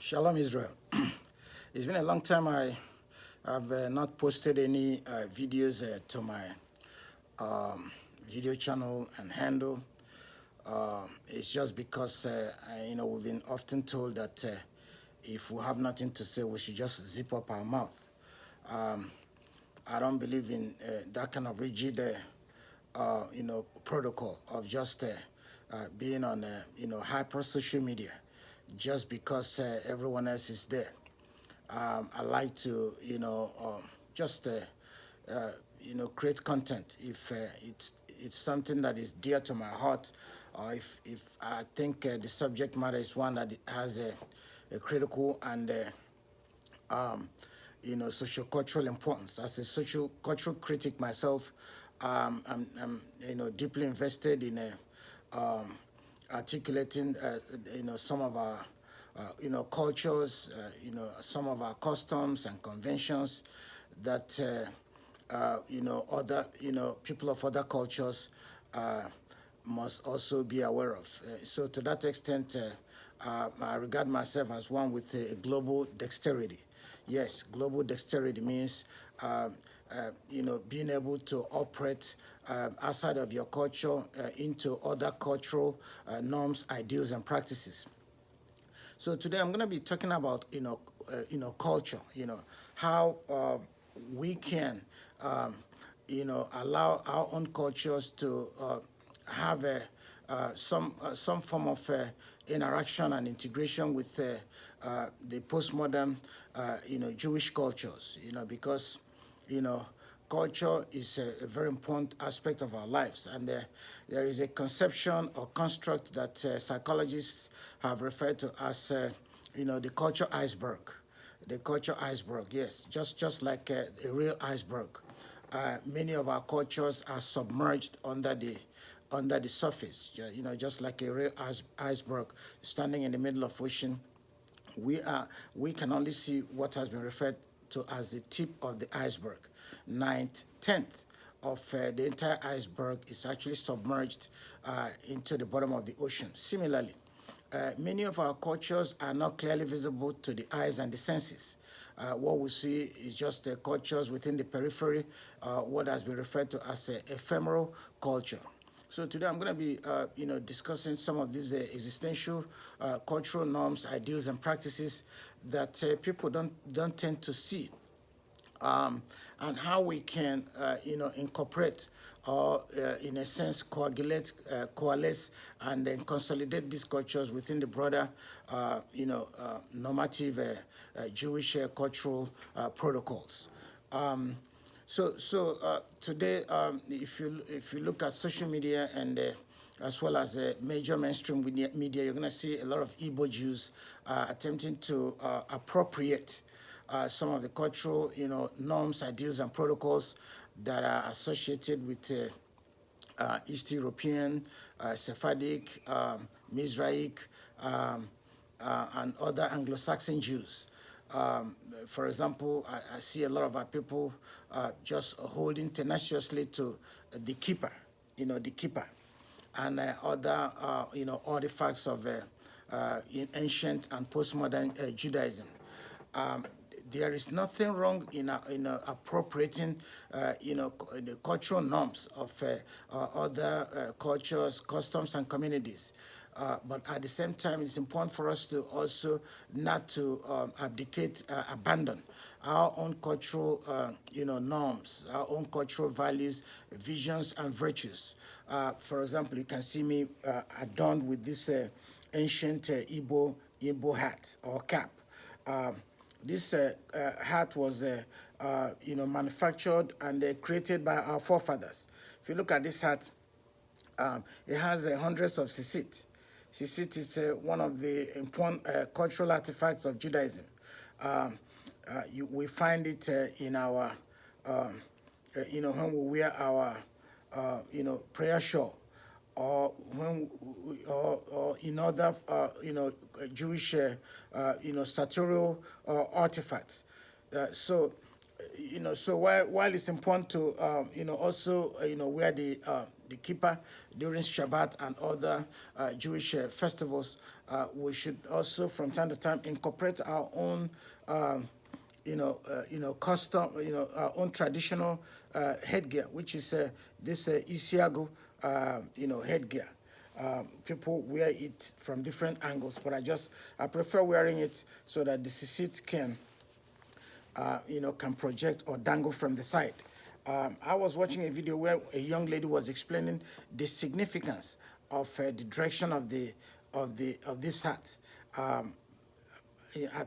Shalom, Israel. It's been a long time I have not posted any videos to my video channel and handle. It's just because, we've been often told that if we have nothing to say, we should just zip up our mouth. I don't believe in that kind of rigid, protocol of just being on, hyper social media just because everyone else is there. I like to, just, create content if it's something that is dear to my heart, or if I think the subject matter is one that has a critical and socio-cultural importance. As a socio-cultural critic myself, I'm deeply invested in articulating, some of our, cultures, some of our customs and conventions that, other, people of other cultures must also be aware of. So to that extent, I regard myself as one with a global dexterity. Yes, global dexterity means, being able to operate outside of your culture into other cultural norms, ideals, and practices. So today I'm going to be talking about culture. How we can allow our own cultures to have some form of interaction and integration with the postmodern Jewish cultures. Because culture is a very important aspect of our lives, and there is a conception or construct that psychologists have referred to as the culture iceberg. The culture iceberg, yes, just like a real iceberg. Many of our cultures are submerged under the surface. Just like a real iceberg standing in the middle of ocean. We can only see what has been referred to as the tip of the iceberg. 9th, 10th of the entire iceberg is actually submerged into the bottom of the ocean. Similarly, many of our cultures are not clearly visible to the eyes and the senses. What we see is just cultures within the periphery, what has been referred to as ephemeral culture. So today I'm going to be, discussing some of these existential cultural norms, ideals, and practices that people don't tend to see, and how we can, incorporate or, in a sense, coalesce, and then consolidate these cultures within the broader, normative Jewish cultural protocols. So today, if you look at social media and as well as major mainstream media, you're going to see a lot of IBO Jews attempting to appropriate some of the cultural, norms, ideals, and protocols that are associated with East European, Sephardic, Mizrahic, and other Anglo-Saxon Jews. For example, I see a lot of our people just holding tenaciously to the keeper, the keeper, and other, artifacts of in ancient and postmodern Judaism. There is nothing wrong in appropriating, the cultural norms of other cultures, customs, and communities. But at the same time, it's important for us to also not to abdicate, abandon our own cultural, norms, our own cultural values, visions, and virtues. For example, you can see me adorned with this ancient Igbo hat or cap. This hat was, manufactured and created by our forefathers. If you look at this hat, it has hundreds of sisit. Sisit is one of the important cultural artifacts of Judaism. We find it in our, when we wear our, prayer shawl, or when or in other, Jewish, sartorial artifacts. So So while it's important to, also, wear the kippah during Shabbat and other Jewish festivals, we should also, from time to time, incorporate our own, custom, our own traditional headgear, which is this Isiagu, headgear. People wear it from different angles, but I prefer wearing it so that the sisit can project or dangle from the side. I was watching a video where a young lady was explaining the significance of the direction of this hat. I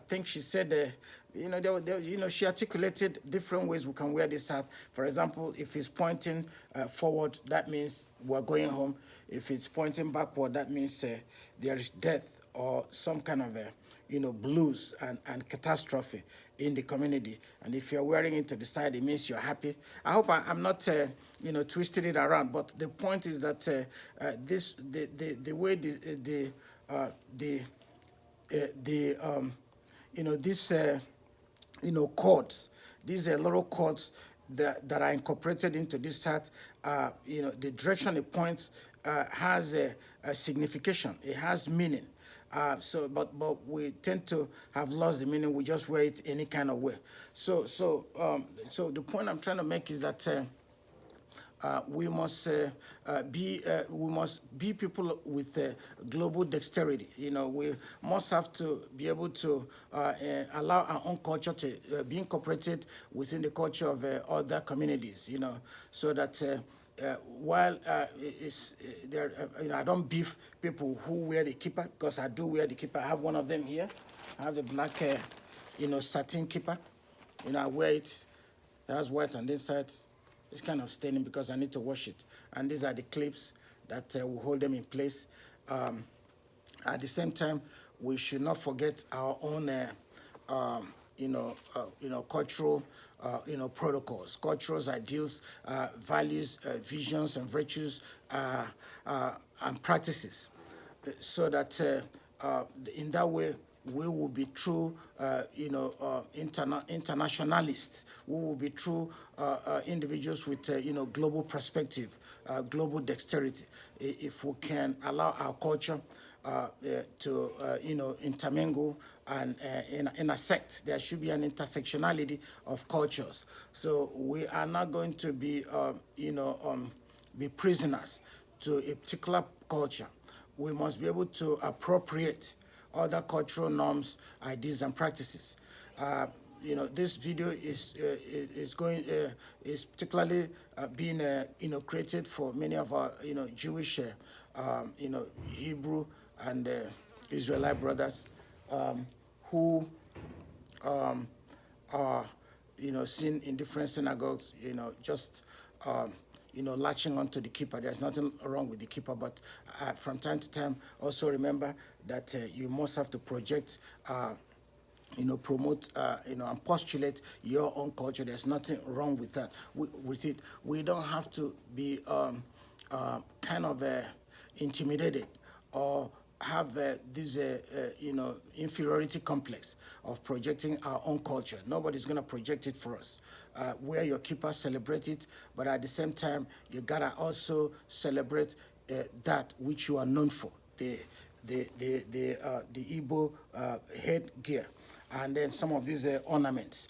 think she said, she articulated different ways we can wear this hat. For example, if it's pointing forward, that means we're going home. If it's pointing backward, that means there is death or some kind of blues and catastrophe in the community. And if you're wearing it to the side, it means you're happy. I hope I'm not, twisting it around. But the point is that the way cords, these are little cords that are incorporated into this hat. The direction it points has a signification. It has meaning. But we tend to have lost the meaning. We just wear it any kind of way. So the point I'm trying to make is that we must be people with global dexterity. We must have to be able to allow our own culture to be incorporated within the culture of other communities. So that while I don't beef people who wear the kippah, because I do wear the kippah. I have one of them here. I have the black, satin kippah. I wear it. It has white on this side. It's kind of staining because I need to wash it. And these are the clips that will hold them in place. At the same time, we should not forget our own, cultural, protocols, cultural ideals, values, visions, and virtues, and practices, so that in that way we will be true, internationalists. We will be true individuals with, global perspective, global dexterity. If we can allow our culture to, intermingle and intersect, there should be an intersectionality of cultures. So we are not going to be, be prisoners to a particular culture. We must be able to appropriate other cultural norms, ideas, and practices. This video is particularly being created for many of our Jewish, Hebrew and Israelite brothers who are seen in different synagogues, just latching onto the kippah. There's nothing wrong with the kippah, but from time to time, also remember that you must have to project, promote, and postulate your own culture. There's nothing wrong with that. With it, we don't have to be kind of intimidated or have this, inferiority complex of projecting our own culture. Nobody's going to project it for us. Wear your kippah, celebrate it, but at the same time, you gotta also celebrate that which you are known for, the IBO headgear, and then some of these ornaments,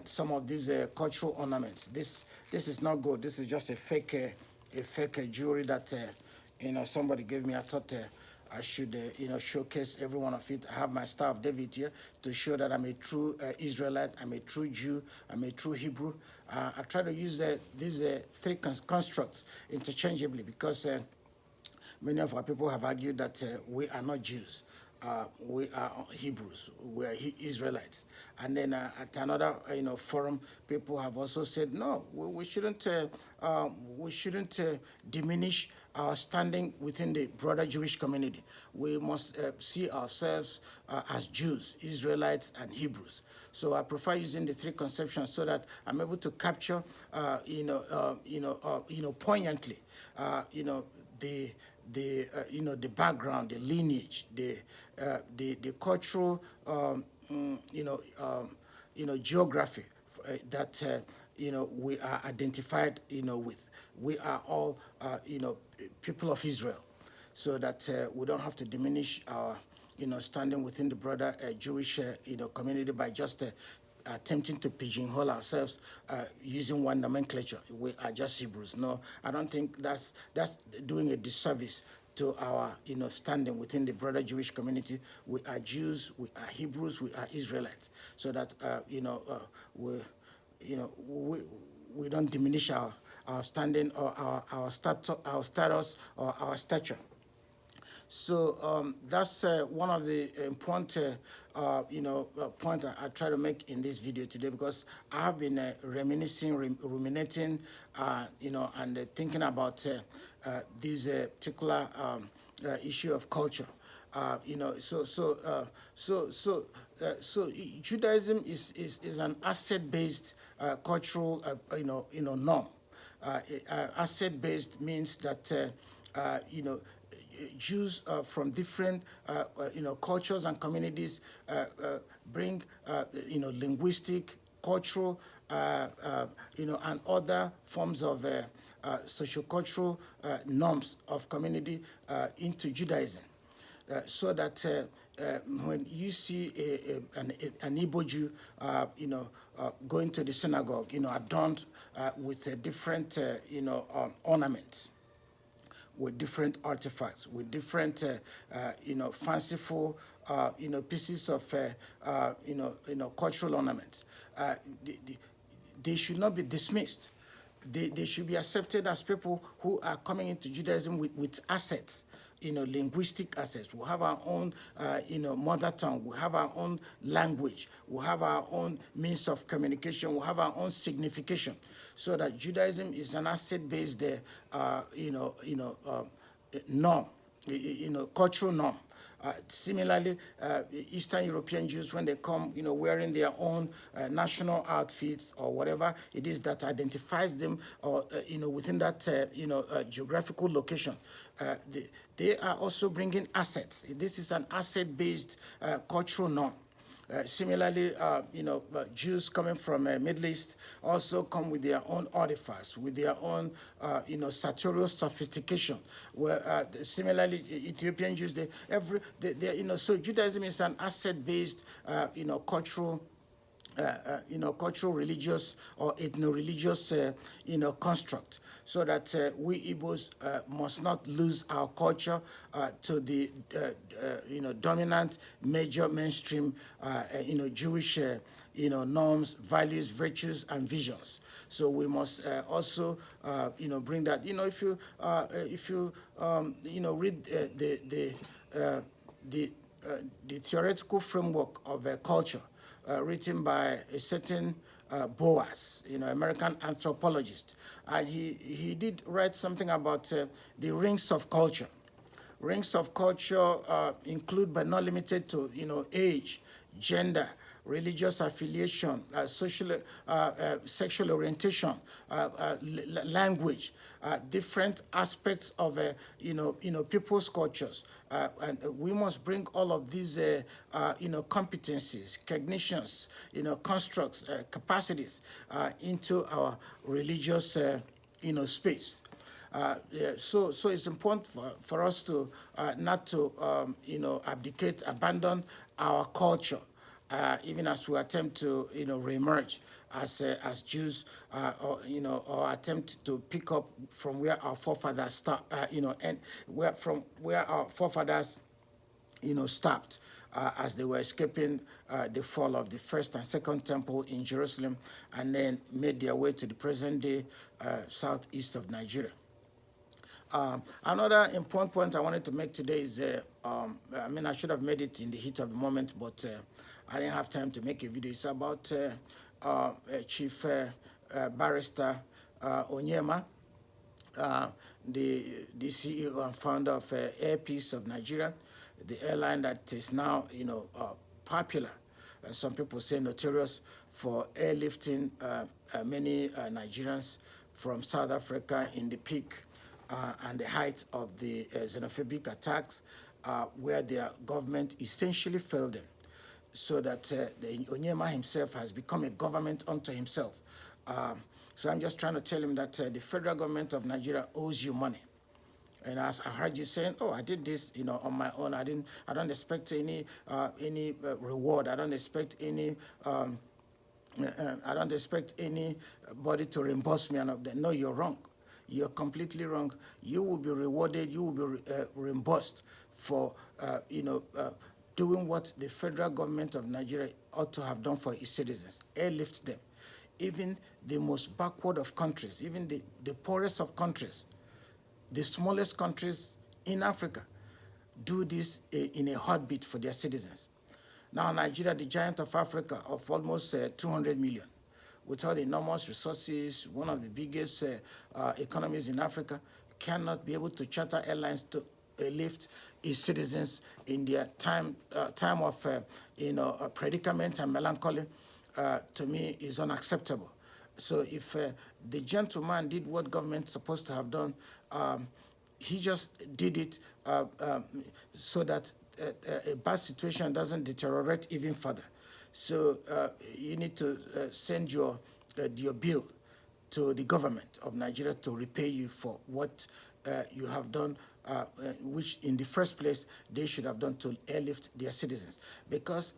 some of these cultural ornaments. This is not good. This is just a fake jewelry that somebody gave me. I thought I should showcase every one of it. I have my Star of David here to show that I'm a true Israelite, I'm a true Jew, I'm a true Hebrew. I try to use these three constructs interchangeably because many of our people have argued that we are not Jews. We are Hebrews, we are Israelites. And then at another forum, people have also said, no, we shouldn't diminish our standing within the broader Jewish community. We must see ourselves as Jews, Israelites, and Hebrews. So I prefer using the three conceptions so that I'm able to capture, poignantly, the background, the lineage, the cultural, geography that we are identified with. We are all people of Israel, so that we don't have to diminish our standing within the broader Jewish community by just attempting to pigeonhole ourselves using one nomenclature. We are just Hebrews. No, I don't think that's doing a disservice to our standing within the broader Jewish community. We are Jews, we are Hebrews, we are Israelites. So that we we don't diminish our standing or our status or our stature. So that's one of the important, point I try to make in this video today, because I have been reminiscing, ruminating, and thinking about this particular issue of culture. So Judaism is an asset-based cultural, norm. Asset-based means that Jews from different cultures and communities bring linguistic, cultural, and other forms of sociocultural norms of community into Judaism. So that when you see an IBO Jew, going to the synagogue, adorned with different, ornaments, with different artifacts, with different, fanciful, pieces of, cultural ornaments. They should not be dismissed. They should be accepted as people who are coming into Judaism with assets, linguistic assets. We have our own, mother tongue. We have our own language. We have our own means of communication. We have our own signification. So that Judaism is an asset-based, norm, cultural norm. Similarly, Eastern European Jews, when they come, wearing their own national outfits or whatever it is that identifies them, or within that, geographical location, they are also bringing assets. This is an asset-based cultural norm. Similarly, Jews coming from Middle East also come with their own artifacts, with their own, sartorial sophistication. Where similarly, Ethiopian Jews, so Judaism is an asset-based, cultural. Cultural, religious, or ethno-religious, construct, so that we Igbos must not lose our culture to the, dominant, major, mainstream, Jewish, norms, values, virtues, and visions. So we must also, bring that. If you read the theoretical framework of culture, written by a certain Boas, American anthropologist. He did write something about the rings of culture. Rings of culture include, but not limited to, age, gender, religious affiliation, social, sexual orientation, language, different aspects of, people's cultures. And we must bring all of these, competencies, cognitions, constructs, capacities into our religious, space. So it's important for us to not to abdicate, abandon our culture, even as we attempt to reemerge as Jews, or attempt to pick up from where our forefathers start, and where our forefathers stopped. As they were escaping the fall of the first and second temple in Jerusalem, and then made their way to the present-day southeast of Nigeria. Another important point I wanted to make today is, I should have made it in the heat of the moment, but I didn't have time to make a video. It's about Chief Barrister Onyema, the CEO and founder of Air Peace of Nigeria, the airline that is now, popular, and some people say notorious, for airlifting many Nigerians from South Africa in the peak and the height of the xenophobic attacks, where their government essentially failed them. so that the Onyema himself has become a government unto himself. So I'm just trying to tell him that the federal government of Nigeria owes you money. And as I heard you saying, "Oh, I did this, on my own. I don't expect any reward. I don't expect any. I don't expect anybody to reimburse me." And no, you're wrong. You're completely wrong. You will be rewarded. You will be reimbursed for doing what the federal government of Nigeria ought to have done for its citizens. Airlift them. Even the most backward of countries, even the poorest of countries, the smallest countries in Africa, do this in a heartbeat for their citizens. Now, Nigeria, the giant of Africa, of almost 200 million, with all the enormous resources, one of the biggest economies in Africa, cannot be able to charter airlines to lift its citizens in their time of predicament and melancholy. To me, is unacceptable. So if the gentleman did what government's supposed to have done, he just did it so that a bad situation doesn't deteriorate even further. So you need to send your bill to the government of Nigeria to repay you for what you have done, which in the first place they should have done to airlift their citizens. Because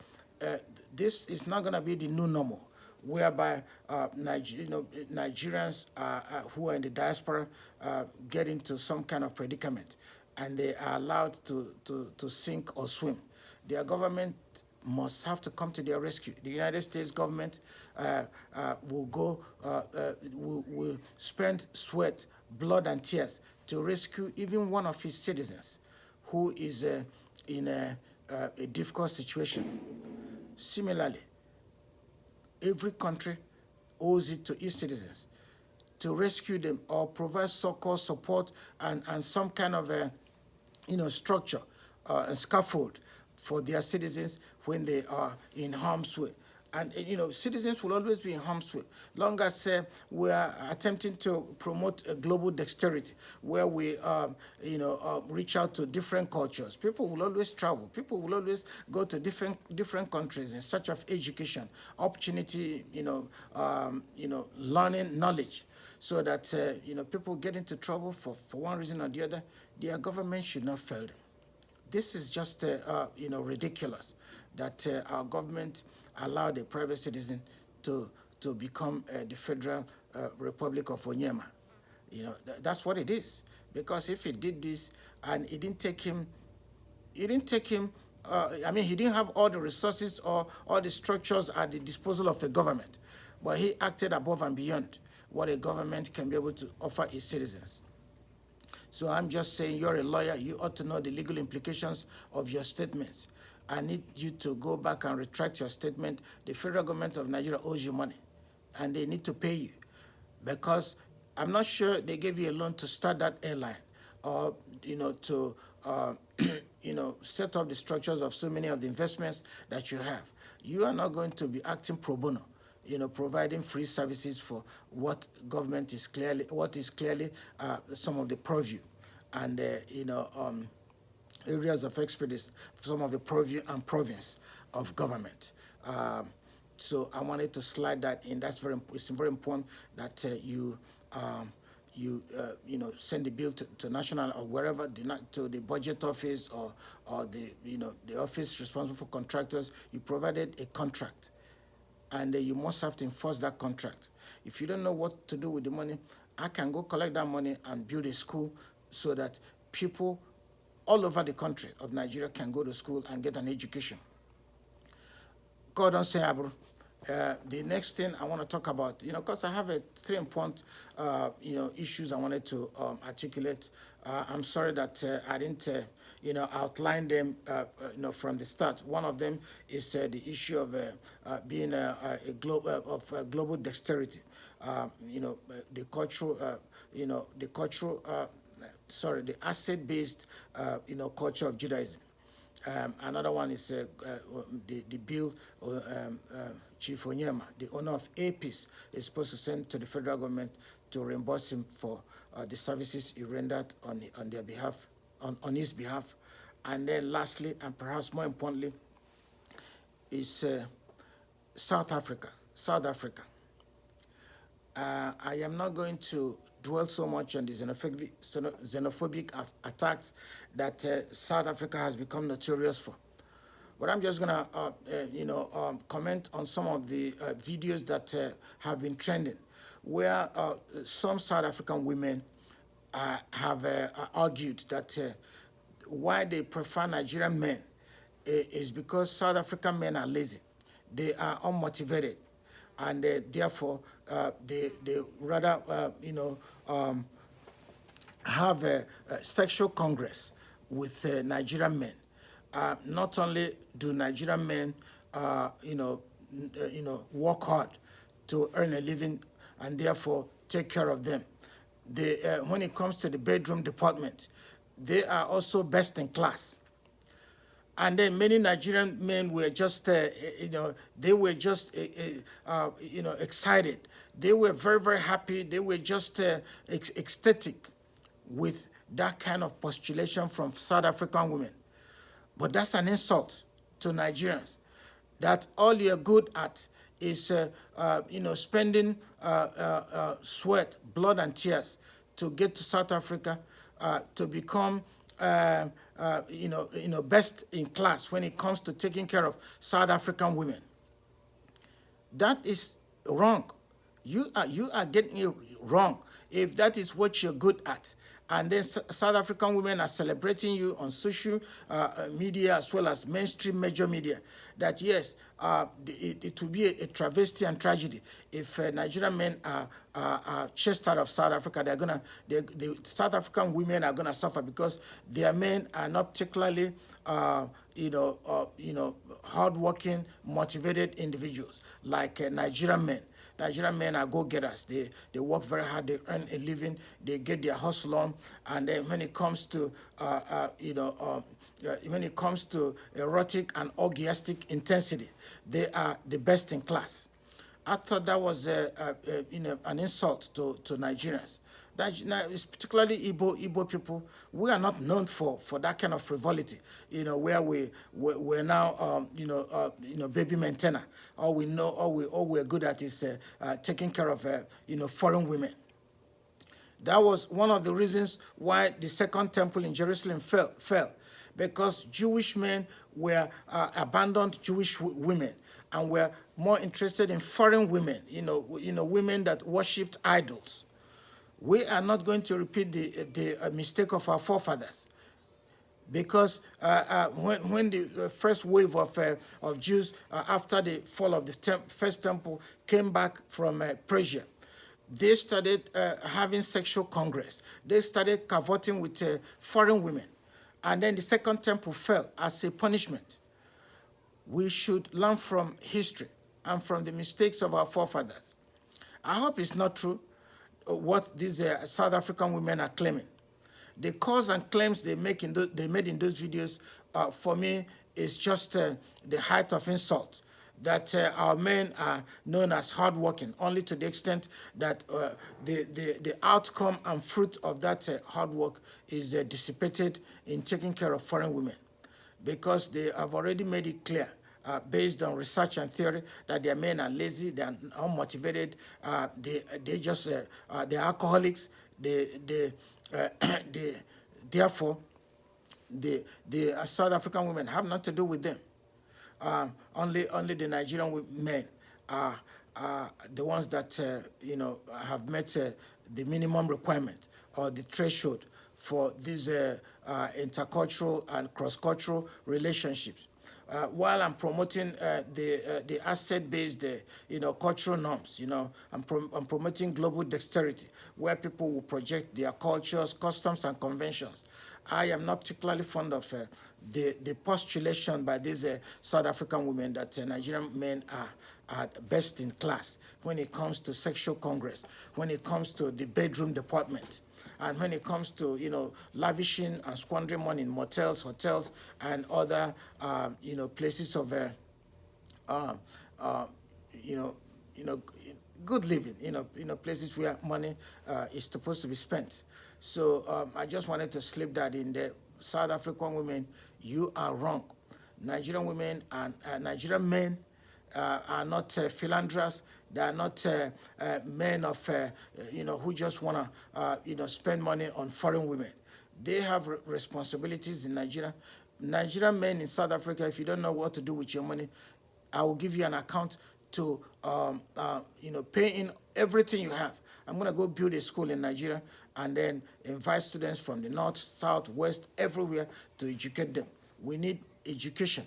this is not going to be the new normal, whereby Nigerians who are in the diaspora get into some kind of predicament, and they are allowed to sink or swim. Their government must have to come to their rescue. The United States government will spend sweat, blood, and tears to rescue even one of its citizens who is in a difficult situation. Similarly, every country owes it to its citizens to rescue them or provide succor, support, and some kind of structure and scaffold for their citizens when they are in harm's way. And citizens will always be in harm's way, long as we are attempting to promote a global dexterity, where we reach out to different cultures. People will always travel. People will always go to different countries in search of education, opportunity, learning, knowledge, so that people get into trouble for one reason or the other. Their government should not fail them. This is just ridiculous that our government allowed a private citizen to become the Federal Republic of Onyema. That's what it is. Because if he did this and it didn't take him, he didn't have all the resources or all the structures at the disposal of a government, but he acted above and beyond what a government can be able to offer its citizens. So I'm just saying, you're a lawyer. You ought to know the legal implications of your statements. I need you to go back and retract your statement. The federal government of Nigeria owes you money, and they need to pay you, because I'm not sure they gave you a loan to start that airline, or to set up the structures of so many of the investments that you have. You are not going to be acting pro bono, providing free services for what is clearly some of the purview and areas of expertise, some of the purview and province of government. So I wanted to slide that in. It's very important that you send the bill to national or wherever, to the budget office or the office responsible for contractors. You provided a contract, and you must have to enforce that contract. If you don't know what to do with the money, I can go collect that money and build a school so that people all over the country of Nigeria can go to school and get an education. God don't say, Abru. The next thing I want to talk about, because I have 3 important, issues I wanted to articulate. I'm sorry that I didn't, outline them, from the start. One of them is the issue of being a global dexterity. The asset-based, culture of Judaism. Another one is the bill Chief Onyema, the owner of APIS, is supposed to send to the federal government to reimburse him for the services he rendered on their behalf, on his behalf. And then lastly, and perhaps more importantly, is South Africa. South Africa. I am not going to dwell so much on the xenophobic attacks that South Africa has become notorious for. But I'm just gonna, comment on some of the videos that have been trending, where some South African women have argued that why they prefer Nigerian men is because South African men are lazy, they are unmotivated, and therefore they rather have a sexual congress with Nigerian men. Not only do Nigerian men, work hard to earn a living and therefore take care of them. They, when it comes to the bedroom department, they are also best in class. And then many Nigerian men were just, they were just, excited. They were very, very happy. They were just ecstatic with that kind of postulation from South African women. But that's an insult to Nigerians, that all you're good at is, spending sweat, blood, and tears to get to South Africa to become, best in class when it comes to taking care of South African women. That is wrong. You are getting it wrong if that is what you're good at. And then South African women are celebrating you on social media as well as mainstream major media. That yes, it will be a travesty and tragedy if Nigerian men are chased out of South Africa. The South African women are gonna suffer because their men are not particularly, hardworking, motivated individuals like Nigerian men. Nigerian men are go-getters. They work very hard. They earn a living. They get their hustle on. And then when it comes to when it comes to erotic and orgiastic intensity, they are the best in class. I thought that was an insult to Nigerians. Particularly Igbo people, we are not known for that kind of frivolity. Where we're now baby maintainer. All we're good at is taking care of foreign women. That was one of the reasons why the second temple in Jerusalem fell, because Jewish men were abandoned Jewish women and were more interested in foreign women. Women that worshipped idols. We are not going to repeat the mistake of our forefathers, because when the first wave of Jews after the fall of the first temple came back from Persia, they started having sexual congress. They started cavorting with foreign women, and then the second temple fell as a punishment. We should learn from history and from the mistakes of our forefathers. I hope it's not true what these South African women are claiming. The cause and claims they made in those videos, for me, is just the height of insult. That our men are known as hardworking, only to the extent that the outcome and fruit of that hard work is dissipated in taking care of foreign women, because they have already made it clear, based on research and theory, that their men are lazy, they are unmotivated, they're alcoholics, therefore, the South African women have nothing to do with them. Only the Nigerian men are the ones that have met the minimum requirement or the threshold for these intercultural and cross-cultural relationships. While I'm promoting the asset-based, cultural norms, I'm promoting global dexterity, where people will project their cultures, customs, and conventions. I am not particularly fond of the postulation by these South African women that Nigerian men are best in class when it comes to sexual congress, when it comes to the bedroom department, and when it comes to lavishing and squandering money in motels, hotels, and other places of good living, places where money is supposed to be spent. So I just wanted to slip that in there. South African women, you are wrong. Nigerian women and Nigerian men are not philanderers. They are not men of, who just want to, spend money on foreign women. They have responsibilities in Nigeria. Nigerian men in South Africa, if you don't know what to do with your money, I will give you an account to, pay in everything you have. I'm going to go build a school in Nigeria and then invite students from the north, south, west, everywhere to educate them. We need education.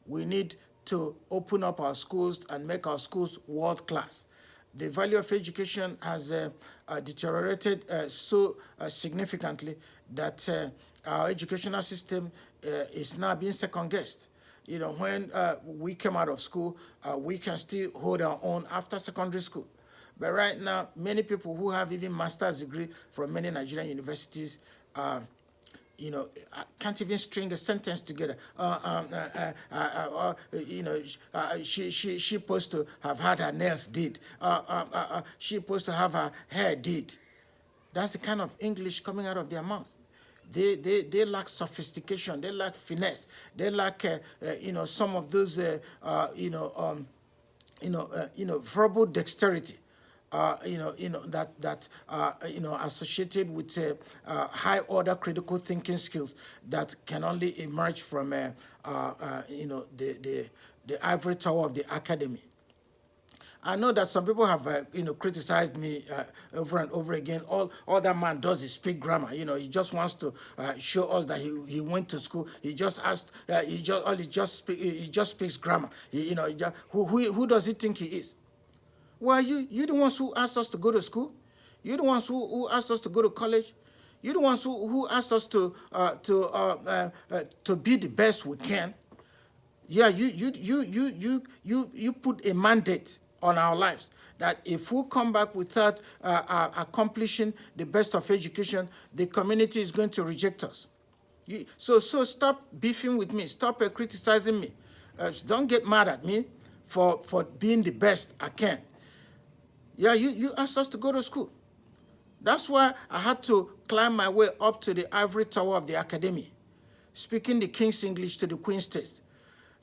We need to open up our schools and make our schools world class. The value of education has deteriorated so significantly that our educational system is now being second guessed. When we came out of school, we can still hold our own after secondary school. But right now, many people who have even master's degree from many Nigerian universities I can't even string a sentence together. She supposed to have had her nails did. She supposed to have her hair did. That's the kind of English coming out of their mouth. They lack sophistication. They lack finesse. They lack some of those verbal dexterity. Associated with high order critical thinking skills that can only emerge from the ivory tower of the academy. I know that some people have, criticized me over and over again. All that man does is speak grammar. He just wants to show us that he went to school. He just asked. He just speaks grammar. Who does he think he is? Well, you the ones who asked us to go to school. You're the ones who asked us to go to college. You're the ones who asked us to be the best we can. Yeah, you put a mandate on our lives that if we come back without accomplishing the best of education, the community is going to reject us. So stop beefing with me. Stop criticizing me. Don't get mad at me for being the best I can. Yeah, you asked us to go to school. That's why I had to climb my way up to the ivory tower of the academy, speaking the King's English to the Queen's taste,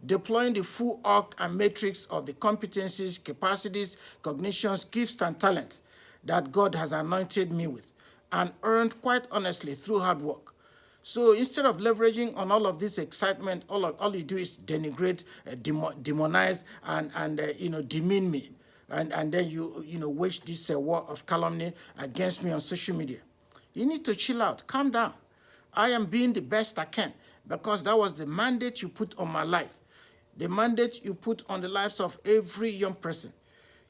deploying the full arc and matrix of the competencies, capacities, cognitions, gifts, and talents that God has anointed me with, and earned quite honestly through hard work. So instead of leveraging on all of this excitement, all you do is denigrate, demonize, and demean me. And then you wage this war of calumny against me on social media. You need to chill out, calm down. I am being the best I can because that was the mandate you put on my life, the mandate you put on the lives of every young person.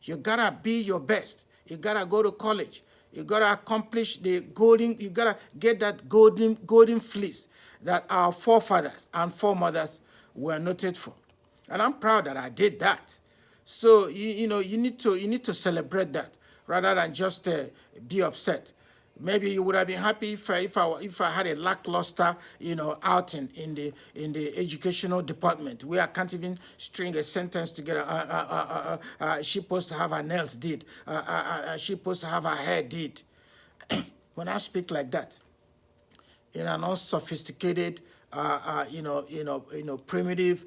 You gotta be your best. You gotta go to college. You gotta accomplish the golden. You gotta get that golden fleece that our forefathers and foremothers were noted for, and I'm proud that I did that. So you need to celebrate that rather than just be upset. Maybe you would have been happy if I had a lackluster outing in the educational department where I can't even string a sentence together. She supposed to have her nails did. She supposed to have her hair did. When I speak like that, in an unsophisticated, primitive,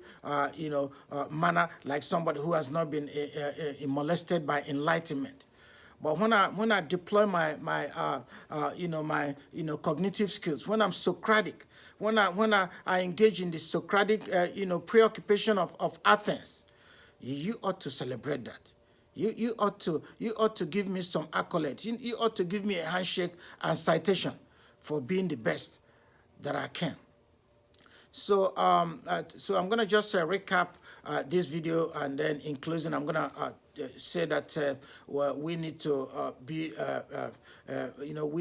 manner, like somebody who has not been molested by enlightenment. But when I deploy my cognitive skills, when I'm Socratic, when I engage in the Socratic, preoccupation of Athens, you ought to celebrate that. You ought to give me some accolades. You ought to give me a handshake and citation for being the best that I can. So I'm going to just recap this video, and then in closing, I'm going to say that we need to we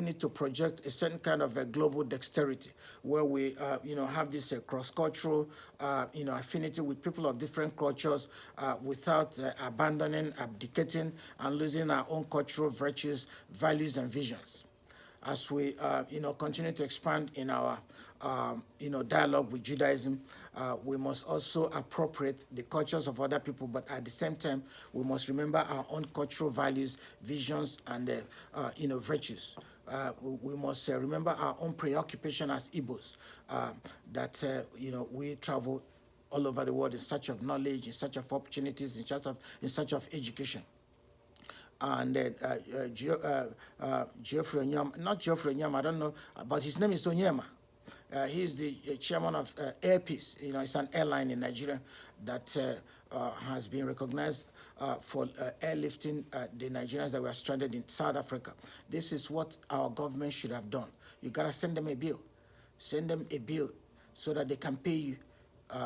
need to project a certain kind of a global dexterity where we, have this cross-cultural, affinity with people of different cultures without abandoning, abdicating, and losing our own cultural virtues, values, and visions. As we, continue to expand in our, dialogue with Judaism, we must also appropriate the cultures of other people, but at the same time, we must remember our own cultural values, visions, and, virtues. We must remember our own preoccupation as IBOs, that, we travel all over the world in search of knowledge, in search of opportunities, in search of education. And then Geoffrey Onyema, not Geoffrey Onyema, I don't know, but his name is Onyema. He's the chairman of Air Peace. It's an airline in Nigeria that has been recognized for airlifting the Nigerians that were stranded in South Africa. This is what our government should have done. You gotta send them a bill. Send them a bill so that they can pay you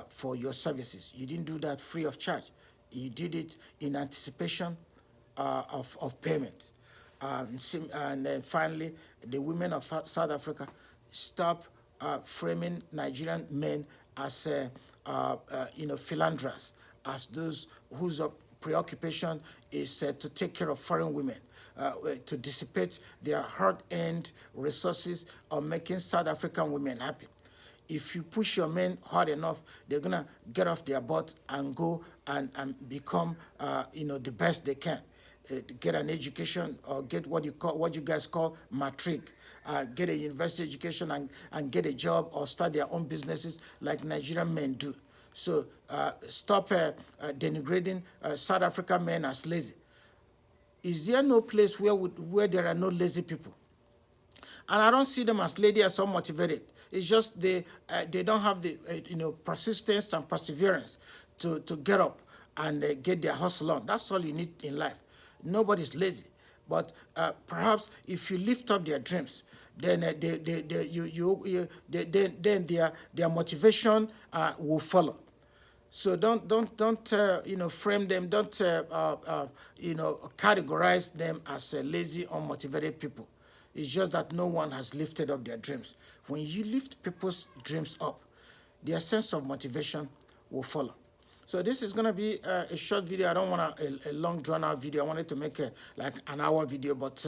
for your services. You didn't do that free of charge. You did it in anticipation of payment. And then finally, the women of South Africa, stop framing Nigerian men as philanderers, as those whose preoccupation is to take care of foreign women, to dissipate their hard-earned resources on making South African women happy. If you push your men hard enough, they're gonna get off their butt and go and become the best they can. Get an education or get what you guys call matric, get a university education and get a job or start their own businesses like Nigerian men do. So stop denigrating South African men as lazy. Is there no place where there are no lazy people? And I don't see them as lazy or so motivated. It's just they don't have the persistence and perseverance to get up and get their hustle on. That's all you need in life. Nobody's lazy, but perhaps if you lift up their dreams, then then their motivation will follow. So don't frame them. Don't categorize them as lazy, unmotivated people. It's just that no one has lifted up their dreams. When you lift people's dreams up, their sense of motivation will follow. So this is going to be a short video. I don't want a long drawn-out video. I wanted to make like an hour video, but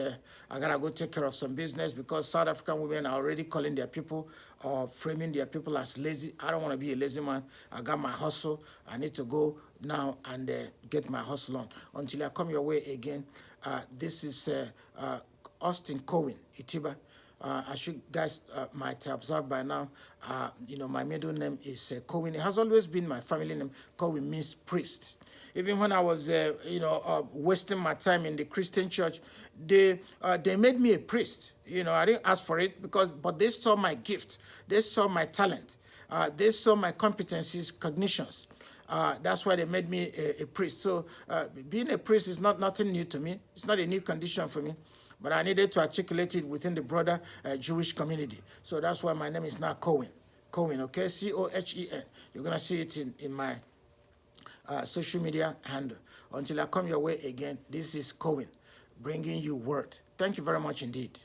I got to go take care of some business because South African women are already calling their people or framing their people as lazy. I don't want to be a lazy man. I got my hustle. I need to go now and get my hustle on. Until I come your way again, this is Austin Cohen, Itiba. As you guys might have observed by now, my middle name is Cohen. It has always been my family name. Cohen means priest. Even when I was, wasting my time in the Christian church, they made me a priest. I didn't ask for it but they saw my gift. They saw my talent. They saw my competencies, cognitions. That's why they made me a priest. So being a priest is nothing new to me. It's not a new condition for me. But I needed to articulate it within the broader Jewish community. So that's why my name is now Cohen. Cohen, okay? C-O-H-E-N. You're going to see it in my social media handle. Until I come your way again, this is Cohen bringing you word. Thank you very much indeed.